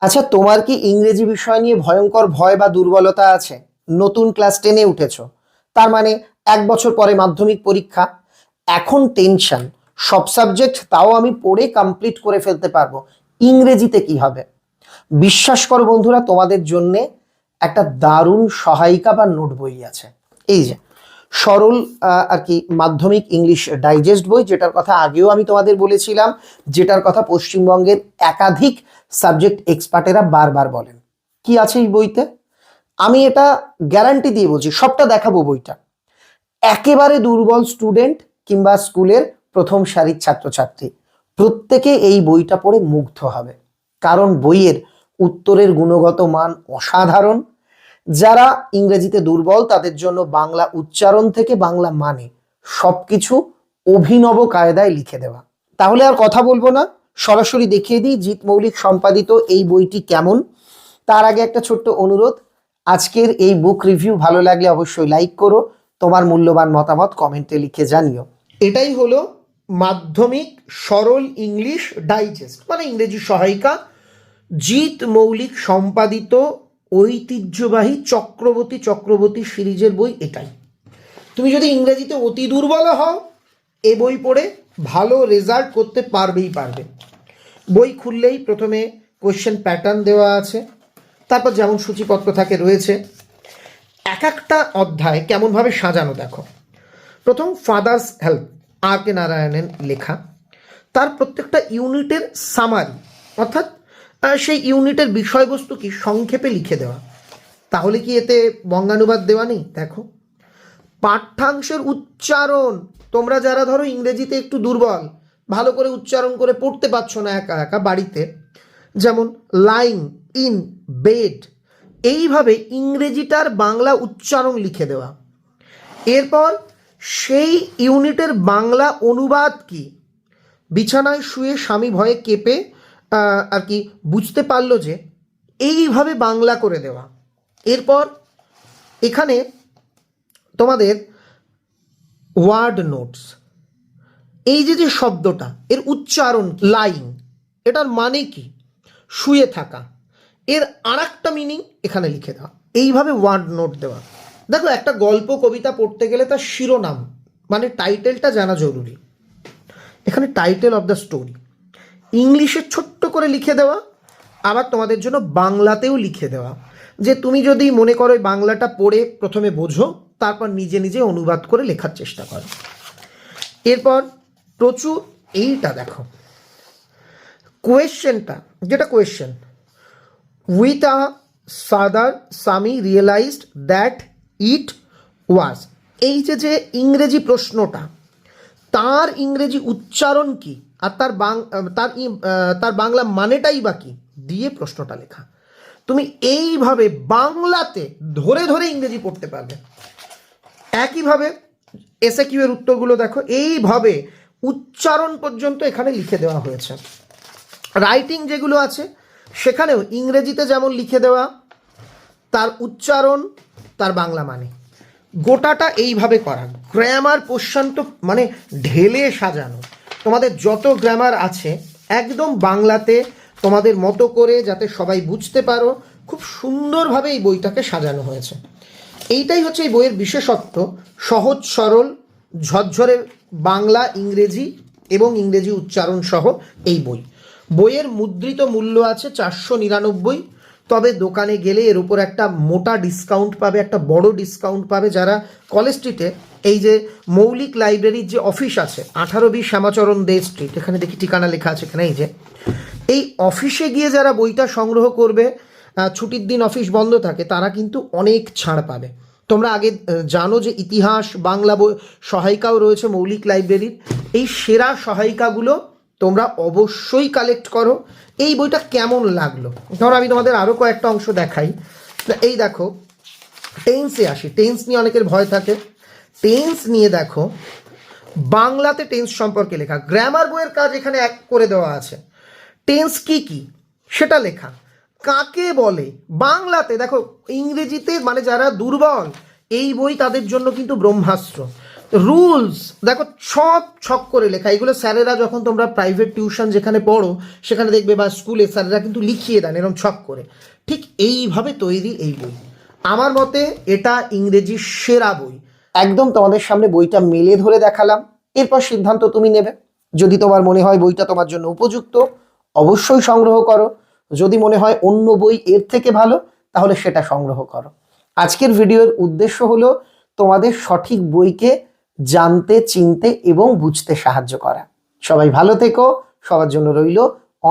আচ্ছা, তোমার কি ইংরেজি বিষয় নিয়ে ভয়ঙ্কর ভয় বা দুর্বলতা আছে? নতুন ক্লাস 10-এ উঠেছো, তার মানে 1 বছর পরে মাধ্যমিক পরীক্ষা। এখন টেনশন, সব সাবজেক্ট তাও আমি পড়ে কমপ্লিট করে ফেলতে পারবো, ইংরেজিতে কি হবে? বিশ্বাস করো বন্ধুরা, তোমাদের জন্য একটা দারুণ সহায়িকা বা নোট বই আছে। এই যে সরল আর কি মাধ্যমিক ইংলিশ ডাইজেস্ট বই, যেটার কথা আগেও আমি তোমাদের বলেছিলাম, যেটার কথা পশ্চিমবঙ্গের একাধিক সাবজেক্ট এক্সপার্টেরা বারবার বলেন। কি আছে এই বইতে? আমি এটা গ্যারান্টি দিয়ে বলছি, সবটা দেখাবো বইটা। একেবারে দুর্বল স্টুডেন্ট কিংবা স্কুলের প্রথম সারির ছাত্রছাত্রী প্রত্যেকে এই বইটা পড়ে মুগ্ধ হবে, কারণ বইয়ের উত্তরের গুণগত মান অসাধারণ। যারা ইংরেজিতে দুর্বল তাদের জন্য বাংলা উচ্চারণ থেকে বাংলা মানে সবকিছু অভিনব কায়দায় লিখে দেওয়া। তাহলে আর কথা বলবো না, সরাসরি দেখিয়ে দিই জিৎ মৌলিক সম্পাদিত এই বইটি কেমন। তার আগে একটা ছোট্ট অনুরোধ, আজকের এই বুক রিভিউ ভালো লাগলে অবশ্যই লাইক করো, তোমার মূল্যবান মতামত কমেন্টে লিখে জানিও। এটাই হলো মাধ্যমিক সরল ইংলিশ ডাইজেস্ট, মানে ইংরেজি সহায়িকা, জিৎ মৌলিক সম্পাদিত ঐতিহ্যবাহী চক্রবর্তী সিরিজের বই এটাই। তুমি যদি ইংরেজিতে অতি দুর্বল হও, এ বই পড়ে ভালো রেজাল্ট করতে পারবেই পারবে। বই খুললেই প্রথমে কোয়েশ্চেন প্যাটার্ন দেওয়া আছে, তারপর যেমন সূচিপত্র থাকে রয়েছে। এক একটা অধ্যায় কেমনভাবে সাজানো দেখো। প্রথম ফাদার্স হেল্প, আর কে নারায়ণের লেখা। তার প্রত্যেকটা ইউনিটের সামারি, অর্থাৎ সেই ইউনিটের বিষয়বস্তু কি সংক্ষেপে লিখে দেওয়া। তাহলে কি এতে বঙ্গানুবাদ দেওয়া নেই? দেখো, পাঠ্যাংশের উচ্চারণ, তোমরা যারা ধরো ইংরেজিতে একটু দুর্বল, ভালো করে উচ্চারণ করে পড়তে পারছো না একা একা বাড়িতে, যেমন লাইন, ইন, বেড, এইভাবে ইংরেজিটার বাংলা উচ্চারণ লিখে দেওয়া। এরপর সেই ইউনিটের বাংলা অনুবাদ কি, বিছানায় শুয়ে স্বামী ভয়ে কেঁপে আর কি বুঝতে পারলো যে, এইভাবে বাংলা করে দেওয়া। এরপর এখানে তোমাদের ওয়ার্ড নোটস, এই যে শব্দটা এর উচ্চারণ, লাইন এটার মানে কি, শুয়ে থাকা, এর আর একটা মিনিং এখানে লিখে দেওয়া। এইভাবে ওয়ার্ড নোট দেওয়া। দেখো, একটা গল্প কবিতা পড়তে গেলে তার শিরোনাম মানে টাইটেলটা জানা জরুরি। এখানে টাইটেল অফ দ্য স্টোরি ইংলিশে ছোট্ট করে লিখে দেওয়া, আবার তোমাদের জন্য বাংলাতেও লিখে দেওয়া, যে তুমি যদি মনে করো বাংলাটা পড়ে প্রথমে বোঝো, তারপর নিজে নিজে অনুবাদ করে লেখার চেষ্টা করো। এরপর প্রচুর, এইটা দেখো কোয়েশ্চেনটা, যেটা কোয়েশ্চেন, উইথ আ ফাদার স্বামী রিয়েলাইজড দ্যাট ইট ওয়াজ, এই যে ইংরেজি প্রশ্নটা, তার ইংরেজি উচ্চারণ কি আর তার বাংলা মানেটাই বা কি দিয়ে প্রশ্নটা লেখা। তুমি এইভাবে বাংলাতে ধরে ধরে ইংরেজি পড়তে পারবে। একইভাবে এসএকিউ এর উত্তরগুলো দেখো, এইভাবে উচ্চারণ পর্যন্ত এখানে লিখে দেওয়া হয়েছে। রাইটিং যেগুলো আছে সেখানেও ইংরেজিতে যেমন লিখে দেওয়া, তার উচ্চারণ, তার বাংলা মানে, গোটাটা এইভাবে করা। গ্রামার পোর্শন তো মানে ঢেলে সাজানো, তোমাদের যত গ্রামার আছে একদম বাংলাতে তোমাদের মতো করে, যাতে সবাই বুঝতে পারো, খুব সুন্দরভাবে এই বইটাকে সাজানো হয়েছে। এইটাই হচ্ছে এই বইয়ের বিশেষত্ব, সহজ সরল ঝরঝরে বাংলা ইংরেজি এবং ইংরেজি উচ্চারণ সহ এই বই। বইয়ের মুদ্রিত মূল্য আছে 499, তবে দোকানে গেলে এর উপর একটা মোটা ডিসকাউন্ট পাবে, একটা বড় ডিসকাউন্ট পাবে। যারা কলেজ স্ট্রিটে এই যে মৌলিক লাইব্রেরির যে অফিস আছে 18-20 শ্যামাচরণ দে স্ট্রিট, এখানে দেখি ঠিকানা লেখা আছে এখানে, এই যে এই অফিসে গিয়ে যারা বইটা সংগ্রহ করবে, ছুটির দিন অফিস বন্ধ থাকে, তারা কিন্তু অনেক ছাড় পাবে। তোমরা আগে জানো যে ইতিহাস বাংলা বই সহায়িকাও রয়েছে মৌলিক লাইব্রেরির, এই সেরা সহায়িকাগুলো তোমরা অবশ্যই কালেক্ট করো। এই বইটা কেমন লাগলো, ধরো আমি তোমাদের আরও কয়েকটা অংশ দেখাই। এই দেখো, টেন্সে আসি, টেন্স নিয়ে অনেকের ভয় থাকে। টেন্স নিয়ে দেখো, বাংলাতে টেন্স সম্পর্কে লেখা, গ্রামার বইয়ের কাজ এখানে এক করে দেওয়া আছে। টেন্স কি কি সেটা লেখা, কাকে বলে বাংলাতে দেখো, ইংরেজিতে মানে যারা দুর্বল, এই বই তাদের জন্য কিন্তু ব্রহ্মাস্ত্র। রুলস দেখো সব ছক করে লেখা, এগুলো স্যারেরা যখন তোমরা প্রাইভেট টিউশন যেখানে পড়ো সেখানে দেখবে বা স্কুলে স্যারেরা কিন্তু লিখিয়ে দেন এরকম ছক করে। ঠিক এইভাবে তৈরি এই বই। আমার মতে এটা ইংরেজির সেরা বই। একদম তোমাদের সামনে বইটা মেলে ধরে দেখালাম, এরপর সিদ্ধান্ত তুমি নেবে। যদি তোমার মনে হয় বইটা তোমার জন্য উপযুক্ত, অবশ্যই সংগ্রহ করো। যদি মনে হয় অন্য বই এর থেকে ভালো, তাহলে সেটা সংগ্রহ করো। আজকের ভিডিওর উদ্দেশ্য হলো তোমাদের সঠিক বইকে জানতে, চিনতে এবং বুঝতে সাহায্য করা। সবাই ভালো থেকো, সবার জন্য রইল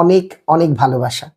অনেক অনেক ভালোবাসা।